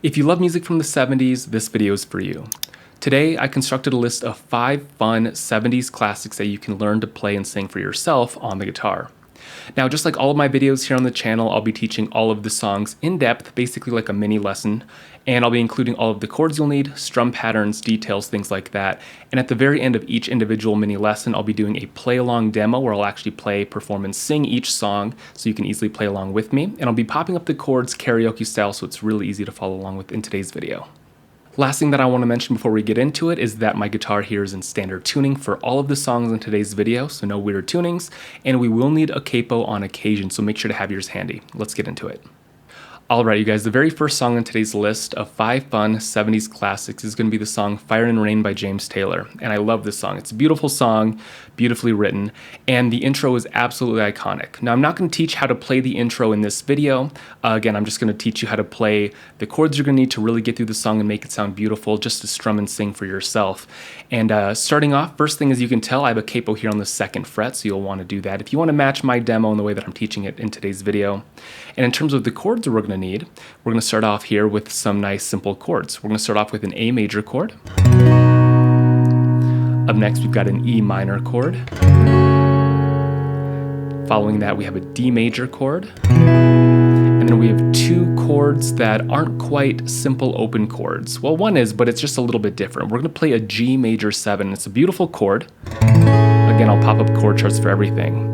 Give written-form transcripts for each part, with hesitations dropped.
If you love music from the 70s, this video is for you. Today, I constructed a list of 5 fun 70s classics that you can learn to play and sing for yourself on the guitar. Now, just like all of my videos here on the channel, I'll be teaching all of the songs in depth, basically like a mini lesson, and I'll be including all of the chords you'll need, strum patterns, details, things like that. And at the very end of each individual mini lesson, I'll be doing a play-along demo where I'll actually play, perform, and sing each song so you can easily play along with me. And I'll be popping up the chords karaoke style so it's really easy to follow along with in today's video. Last thing that I want to mention before we get into it is that my guitar here is in standard tuning for all of the songs in today's video, so no weird tunings, and we will need a capo on occasion, so make sure to have yours handy. Let's get into it. Alright, you guys, the very first song on today's list of 5 fun 70s classics is going to be the song Fire and Rain by James Taylor, and I love this song. It's a beautiful song, beautifully written, and the intro is absolutely iconic. Now, I'm not going to teach how to play the intro in this video. Again, I'm just going to teach you how to play the chords you're going to need to really get through the song and make it sound beautiful, just to strum and sing for yourself. And starting off, first thing as you can tell, I have a capo here on the 2nd fret, so you'll want to do that if you want to match my demo in the way that I'm teaching it in today's video. And in terms of the chords we're going to need, we're going to start off here with some nice simple chords. We're going to start off with an A major chord. Up next, we've got an E minor chord. Following that, we have a D major chord. And then we have 2 chords that aren't quite simple open chords. Well, one is, but it's just a little bit different. We're going to play a G major 7. It's a beautiful chord. Again, I'll pop up chord charts for everything.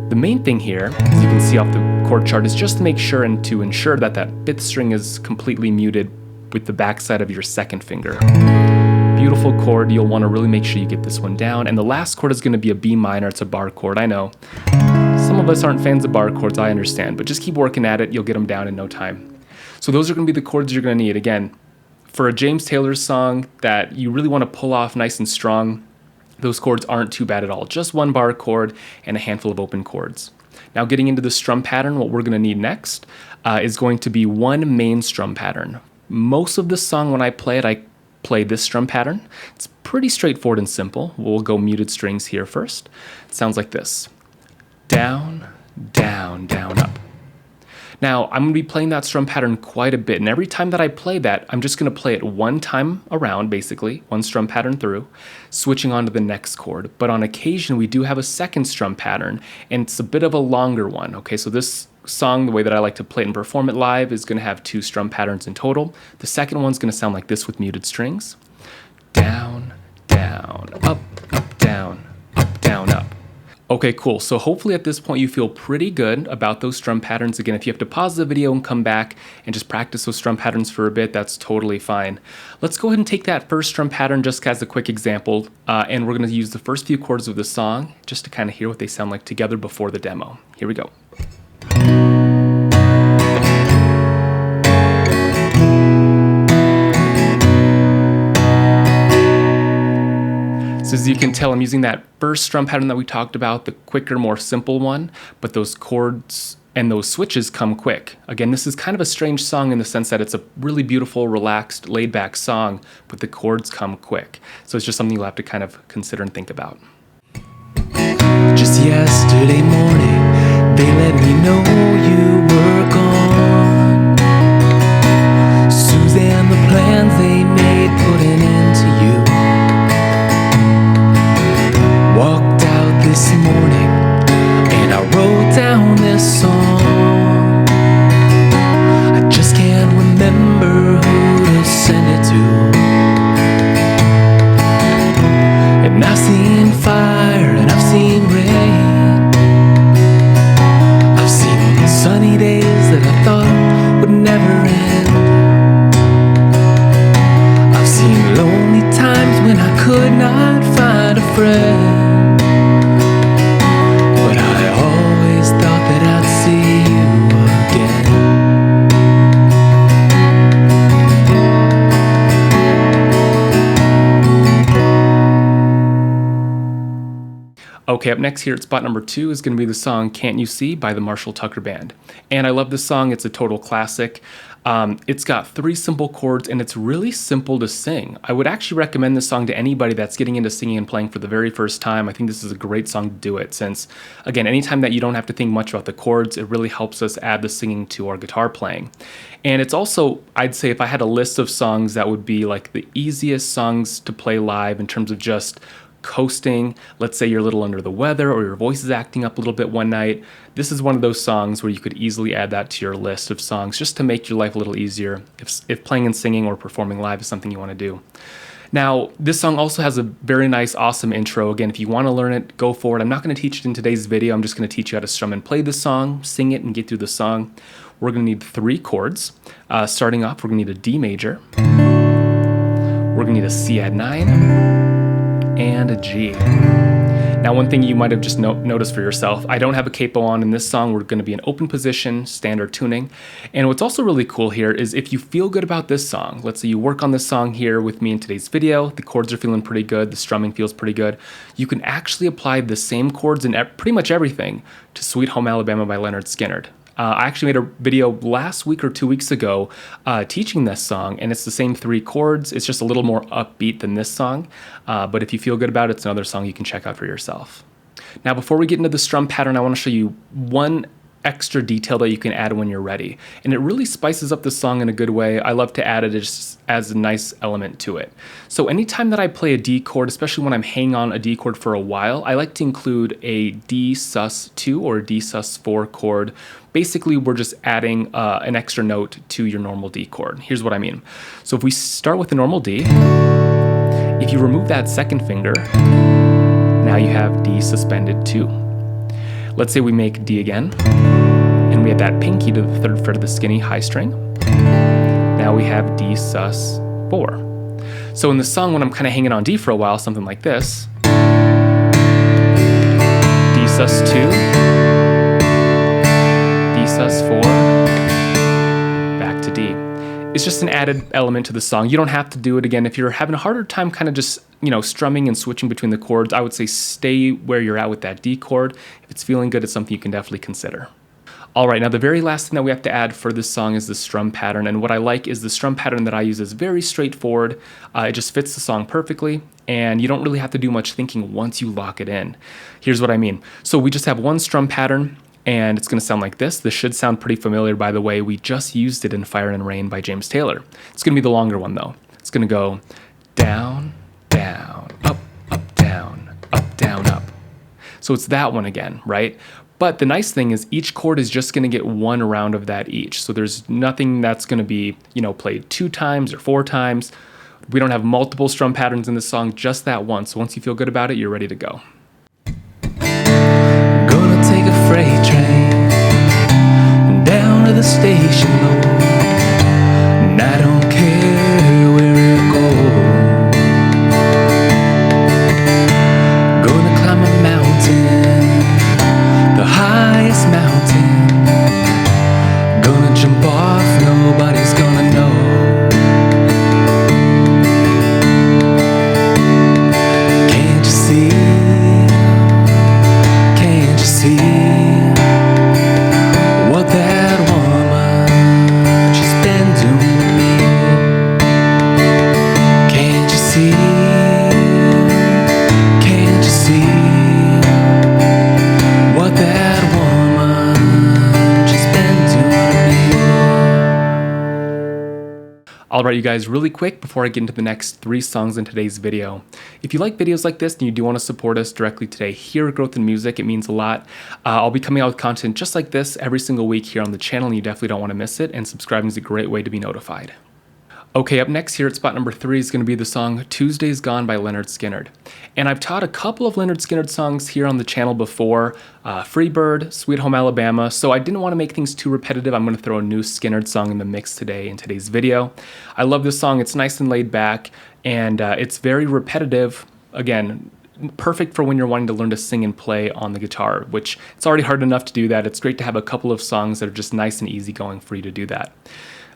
The main thing here, as you can see off the chord chart, is just to make sure and to ensure that that 5th string is completely muted with the backside of your 2nd finger. Beautiful chord. You'll want to really make sure you get this one down. And the last chord is going to be a B minor. It's a bar chord, I know. Some of us aren't fans of bar chords, I understand, but just keep working at it. You'll get them down in no time. So those are going to be the chords you're going to need. Again, for a James Taylor song that you really want to pull off nice and strong, those chords aren't too bad at all. Just 1 bar chord and a handful of open chords. Now, getting into the strum pattern, what we're going to need next is going to be 1 main strum pattern. Most of the song, when I play it, I play this strum pattern. It's pretty straightforward and simple. We'll go muted strings here first. It sounds like this. Down, down, down, up. Now, I'm going to be playing that strum pattern quite a bit, and every time that I play that, I'm just going to play it 1 time around, basically, 1 strum pattern through, switching on to the next chord. But on occasion, we do have a 2nd strum pattern, and it's a bit of a longer one. Okay, so this song, the way that I like to play it and perform it live, is going to have 2 strum patterns in total. The second one's going to sound like this with muted strings. Down, down, up, down, up. Okay, cool. So hopefully at this point you feel pretty good about those strum patterns. Again, if you have to pause the video and come back and just practice those strum patterns for a bit, that's totally fine. Let's go ahead and take that first strum pattern just as a quick example, and we're going to use the first few chords of the song just to kind of hear what they sound like together before the demo. Here we go. So as you can tell, I'm using that first strum pattern that we talked about, the quicker, more simple one, but those chords and those switches come quick. Again, this is kind of a strange song in the sense that it's a really beautiful, relaxed, laid-back song, but the chords come quick. So it's just something you'll have to kind of consider and think about. Just yesterday morning, they let me know you were gone. Suzanne, the plans they made put an end to you. Walked out this morning and I wrote down this song. I just can't remember who to send it to. And I've seen fire and I've seen rain. I've seen sunny days that I thought would never end. I've seen lonely times when I could not find a friend. Okay, up next here at spot number 2 is going to be the song Can't You See by the Marshall Tucker Band. And I love this song. It's a total classic. It's got 3 simple chords and it's really simple to sing. I would actually recommend this song to anybody that's getting into singing and playing for the very first time. I think this is a great song to do it since, again, anytime that you don't have to think much about the chords, it really helps us add the singing to our guitar playing. And it's also, I'd say if I had a list of songs that would be like the easiest songs to play live in terms of just coasting, let's say you're a little under the weather or your voice is acting up a little bit one night, this is one of those songs where you could easily add that to your list of songs just to make your life a little easier if playing and singing or performing live is something you want to do. Now, this song also has a very nice, awesome intro. Again, if you want to learn it, go for it. I'm not going to teach it in today's video. I'm just going to teach you how to strum and play the song, sing it, and get through the song. We're going to need 3 chords. Starting off, we're going to need a D major. We're going to need a C add 9. And a G. Now, one thing you might have just noticed for yourself, I don't have a capo on in this song. We're going to be in open position, standard tuning. And what's also really cool here is if you feel good about this song, let's say you work on this song here with me in today's video, the chords are feeling pretty good, the strumming feels pretty good, you can actually apply the same chords and pretty much everything to Sweet Home Alabama by Leonard Skinner. I actually made a video last week or 2 weeks ago teaching this song, and it's the same 3 chords. It's just a little more upbeat than this song, but if you feel good about it, it's another song you can check out for yourself. Now, before we get into the strum pattern, I want to show you one extra detail that you can add when you're ready, and it really spices up the song in a good way. I love to add it just as a nice element to it. So anytime that I play a D chord, especially when I'm hanging on a D chord for a while, I like to include a D sus2 or a D sus4 chord. Basically, we're just adding an extra note to your normal D chord. Here's what I mean. So if we start with the normal D, if you remove that second finger, now you have D suspended 2. Let's say we make D again, and we add that pinky to the 3rd fret of the skinny high string. Now we have D sus4. So in the song, when I'm kind of hanging on D for a while, something like this, D sus2, D sus4, back to D. It's just an added element to the song. You don't have to do it again. If you're having a harder time kind of just, strumming and switching between the chords, I would say stay where you're at with that D chord. If it's feeling good, it's something you can definitely consider. All right, now the very last thing that we have to add for this song is the strum pattern, and what I like is the strum pattern that I use is very straightforward. It just fits the song perfectly, and you don't really have to do much thinking once you lock it in. Here's what I mean. So we just have one strum pattern, and it's going to sound like this. This should sound pretty familiar, by the way. We just used it in Fire and Rain by James Taylor. It's going to be the longer one, though. It's going to go down, down, up, down, up. So it's that one again, right? But the nice thing is each chord is just going to get one round of that each. So there's nothing that's going to be, played 2 times or 4 times. We don't have multiple strum patterns in this song, just that one. So once you feel good about it, you're ready to go. Gonna take a freight train down to the station, Lord, and I don't care where it goes. Gonna climb a mountain, the highest mountain. Gonna jump off, nobody's gonna know. Can't you see? Can't you see what that woman, she's been doing to me? Can't you see? Can't you see what that woman, she's been doing to me? All right, you guys, really quick before I get into the next 3 songs in today's video. If you like videos like this and you do want to support us directly today here at Growth in Music, it means a lot. I'll be coming out with content just like this every single week here on the channel, and you definitely don't want to miss it, and subscribing is a great way to be notified. Okay, up next here at spot number 3 is going to be the song Tuesday's Gone by Leonard Skinner. And I've taught a couple of Leonard Skinner songs here on the channel before, Freebird, Sweet Home Alabama, so I didn't want to make things too repetitive. I'm going to throw a new Skinner song in the mix today in today's video. I love this song. It's nice and laid back, and it's very repetitive. Again, perfect for when you're wanting to learn to sing and play on the guitar, which it's already hard enough to do that. It's great to have a couple of songs that are just nice and easy going for you to do that.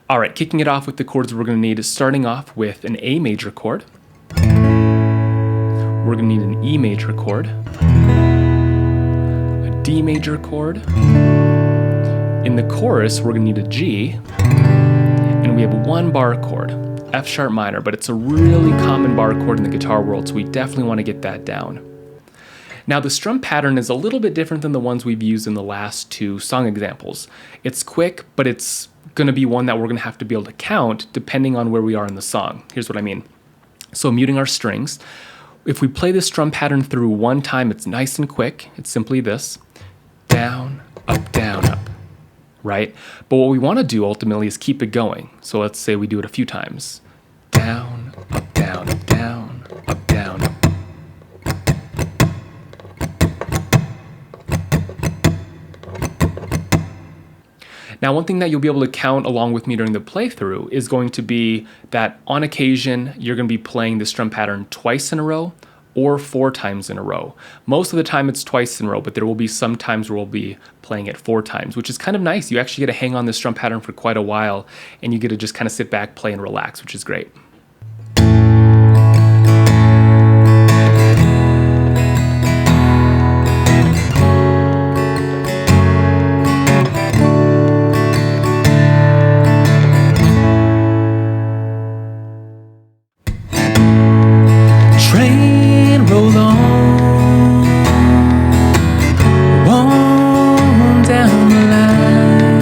All right, kicking it off with the chords we're going to need is starting off with an A major chord. We're going to need an E major chord, a D major chord. In the chorus, we're going to need a G, and we have one bar chord, F sharp minor, but it's a really common bar chord in the guitar world, so we definitely want to get that down. Now the strum pattern is a little bit different than the ones we've used in the last two song examples. It's quick, but it's going to be one that we're going to have to be able to count depending on where we are in the song. Here's what I mean. So muting our strings, if we play this strum pattern through one time, it's nice and quick. It's simply this, down, up, right? But what we want to do ultimately is keep it going. So let's say we do it a few times. Down, up, down, up, down, up, down, up. Now, one thing that you'll be able to count along with me during the playthrough is going to be that on occasion, you're going to be playing the strum pattern twice in a row or 4 times in a row. Most of the time it's twice in a row, but there will be some times where we'll be playing it 4 times, which is kind of nice. You actually get to hang on this strum pattern for quite a while, and you get to just kind of sit back, play, and relax, which is great. Train roll on, on down the line.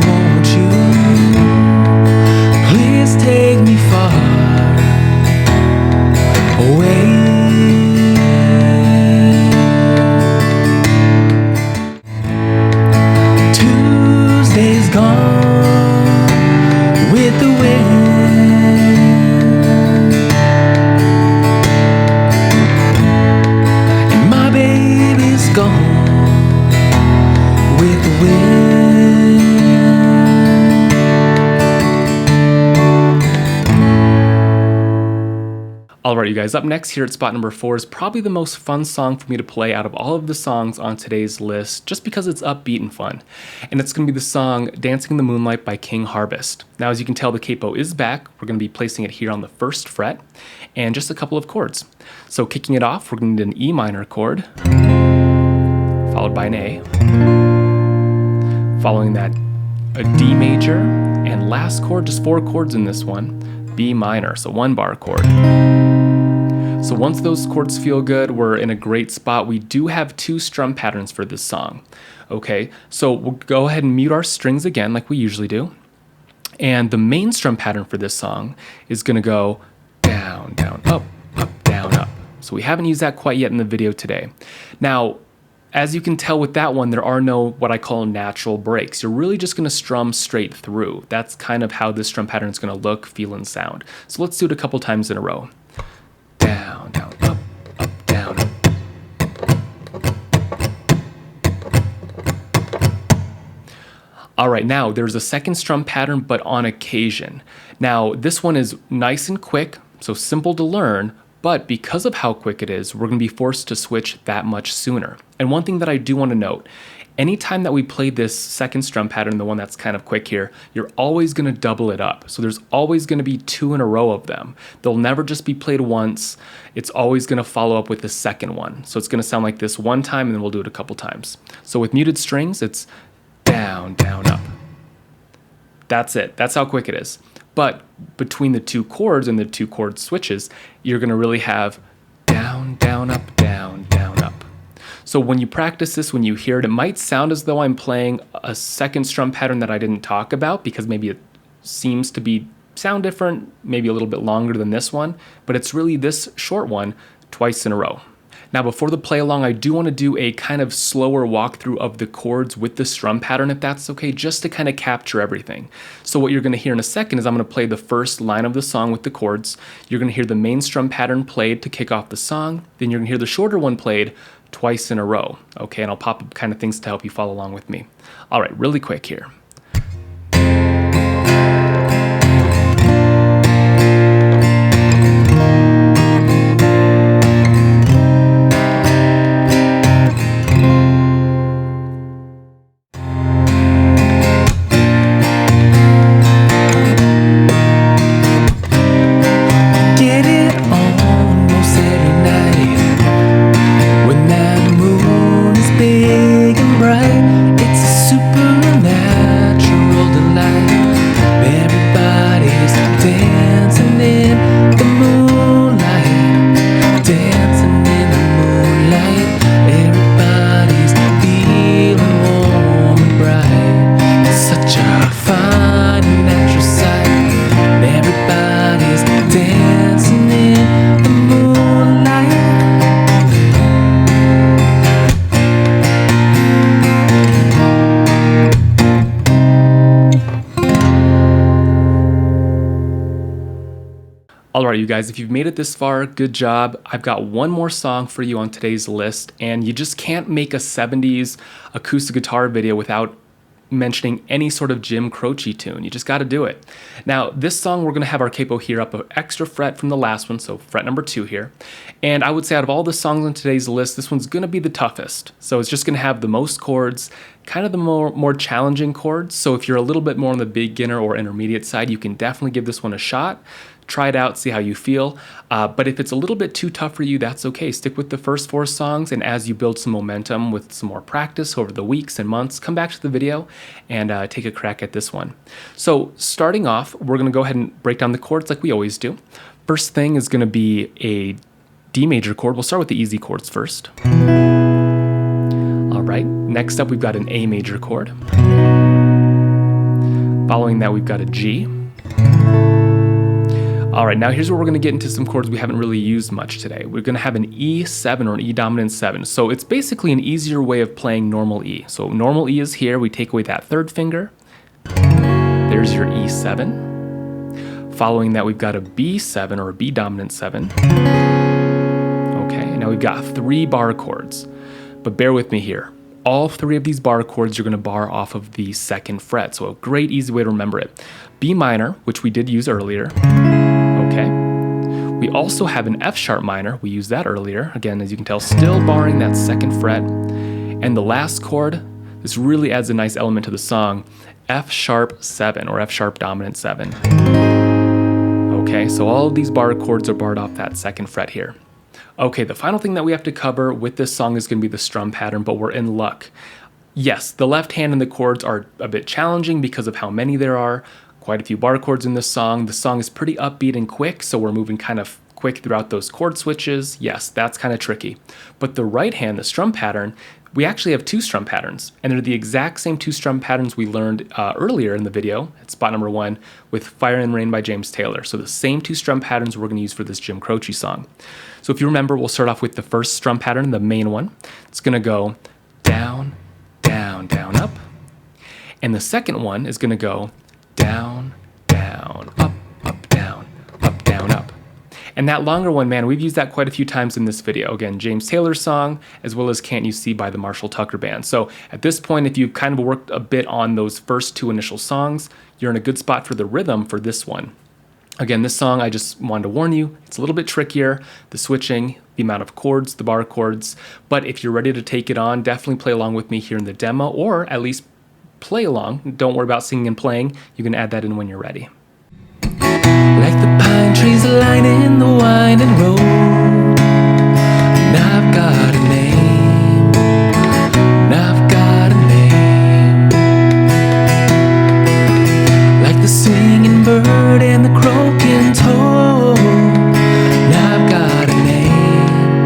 Won't you please take me far away? Tuesday's gone with the wind. Alright, you guys, up next here at spot number 4 is probably the most fun song for me to play out of all of the songs on today's list, just because it's upbeat and fun. And it's going to be the song Dancing in the Moonlight by King Harvest. Now, as you can tell, the capo is back. We're going to be placing it here on the 1st fret, and just a couple of chords. So kicking it off, we're going to need an E minor chord, followed by an A. Following that, a D major, and last chord, just 4 chords in this one, B minor, so 1 bar chord. So once those chords feel good, we're in a great spot. We do have 2 strum patterns for this song. Okay, so we'll go ahead and mute our strings again like we usually do. And the main strum pattern for this song is gonna go down, down, up, down, up. So we haven't used that quite yet in the video today. Now, as you can tell with that one, there are no what I call natural breaks. You're really just gonna strum straight through. That's kind of how this strum pattern is gonna look, feel, and sound. So let's do it a couple times in a row. Down, down, up, down, up. All right, now there's a second strum pattern, but on occasion. Now, this one is nice and quick, so simple to learn, but because of how quick it is, we're gonna be forced to switch that much sooner. And one thing that I do wanna note, anytime that we play this second strum pattern, the one that's kind of quick here, you're always gonna double it up. So there's always gonna be 2 in a row of them. They'll never just be played once. It's always gonna follow up with the second one. So it's gonna sound like this one time, and then we'll do it a couple times. So with muted strings, it's down, down, up. That's it. That's how quick it is. But between the 2 chords and the 2 chord switches, you're gonna really have down, down, up, down, down, up. So when you practice this, when you hear it, it might sound as though I'm playing a second strum pattern that I didn't talk about, because maybe it seems to sound different, maybe a little bit longer than this one, but it's really this short one twice in a row. Now, before the play along, I do want to do a kind of slower walkthrough of the chords with the strum pattern, if that's okay, just to kind of capture everything. So what you're going to hear in a second is I'm going to play the first line of the song with the chords. You're going to hear the main strum pattern played to kick off the song. Then you're going to hear the shorter one played twice in a row. Okay, and I'll pop up kind of things to help you follow along with me. All right, really quick here. Big and bright, it's a supernatural All right, you guys, if you've made it this far, good job. I've got one more song for you on today's list, and you just can't make a 70s acoustic guitar video without mentioning any sort of Jim Croce tune. You just got to do it. Now, this song, we're going to have our capo here up an extra fret from the last one, so fret number 2 here. And I would say out of all the songs on today's list, this one's going to be the toughest. So it's just going to have the most chords, kind of the more challenging chords. So if you're a little bit more on the beginner or intermediate side, you can definitely give this one a shot. Try it out, see how you feel. But if it's a little bit too tough for you, that's okay. Stick with the first 4 songs, and as you build some momentum with some more practice over the weeks and months, come back to the video and take a crack at this one. So starting off, we're gonna go ahead and break down the chords like we always do. First thing is gonna be a D major chord. We'll start with the easy chords first. All right, next up we've got an A major chord. Following that, we've got a G. All right, now here's where we're going to get into some chords we haven't really used much today. We're going to have an E7 or an E dominant 7. So it's basically an easier way of playing normal E. So normal E is here. We take away that 3rd finger. There's your E7. Following that, we've got a B7 or a B dominant 7. Okay, now we've got 3 bar chords. But bear with me here. All 3 of these bar chords you're going to bar off of the 2nd fret. So a great easy way to remember it. B minor, which we did use earlier. Okay. We also have an F sharp minor. We used that earlier. Again, as you can tell, still barring that 2nd fret. And the last chord, this really adds a nice element to the song, F sharp 7 or F sharp dominant 7. Okay, so all of these bar chords are barred off that 2nd fret here. Okay, the final thing that we have to cover with this song is going to be the strum pattern, but we're in luck. Yes, the left hand and the chords are a bit challenging because of how many there are. Quite a few bar chords in this song. The song is pretty upbeat and quick, so we're moving kind of quick throughout those chord switches. Yes, that's kind of tricky. But the right hand, the strum pattern, we actually have 2 strum patterns, and they're the exact same 2 strum patterns we learned earlier in the video at spot number 1 with Fire and Rain by James Taylor. So the same 2 strum patterns we're going to use for this Jim Croce song. So if you remember, we'll start off with the first strum pattern, the main one. It's going to go down, down, down, up. And the second one is going to go down, down, up, down, up. And that longer one, man, we've used that quite a few times in this video. Again, James Taylor's song, as well as Can't You See by the Marshall Tucker Band. So at this point, if you've kind of worked a bit on those first 2 initial songs, you're in a good spot for the rhythm for this one. Again, this song, I just wanted to warn you, it's a little bit trickier, the switching, the amount of chords, the bar chords. But if you're ready to take it on, definitely play along with me here in the demo, or at least play along. Don't worry about singing and playing. You can add that in when you're ready. Like the pine trees lining the winding road, and I've got a name, and I've got a name. Like the singing bird and the croaking toad, and I've got a name,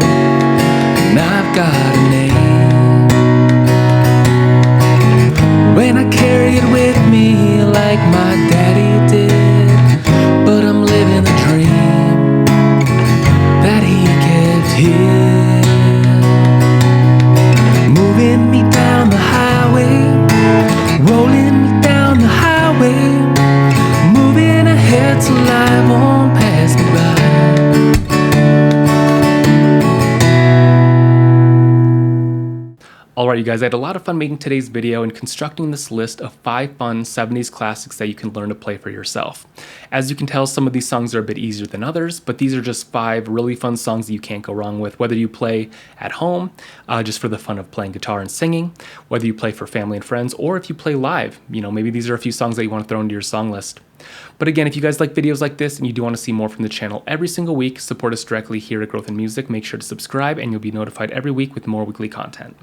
and I've got a name. When I carry it with me like my daddy did, but I'm living the dream that he kept here. Moving me down the highway, rolling me down the highway, moving ahead so life won't pass me by. Alright, you guys, I had a lot of fun making today's video and constructing this list of 5 fun 70s classics that you can learn to play for yourself. As you can tell, some of these songs are a bit easier than others, but these are just 5 really fun songs that you can't go wrong with, whether you play at home, just for the fun of playing guitar and singing, whether you play for family and friends, or if you play live. You know, maybe these are a few songs that you want to throw into your song list. But again, if you guys like videos like this and you do want to see more from the channel every single week, support us directly here at Growth in Music, make sure to subscribe and you'll be notified every week with more weekly content.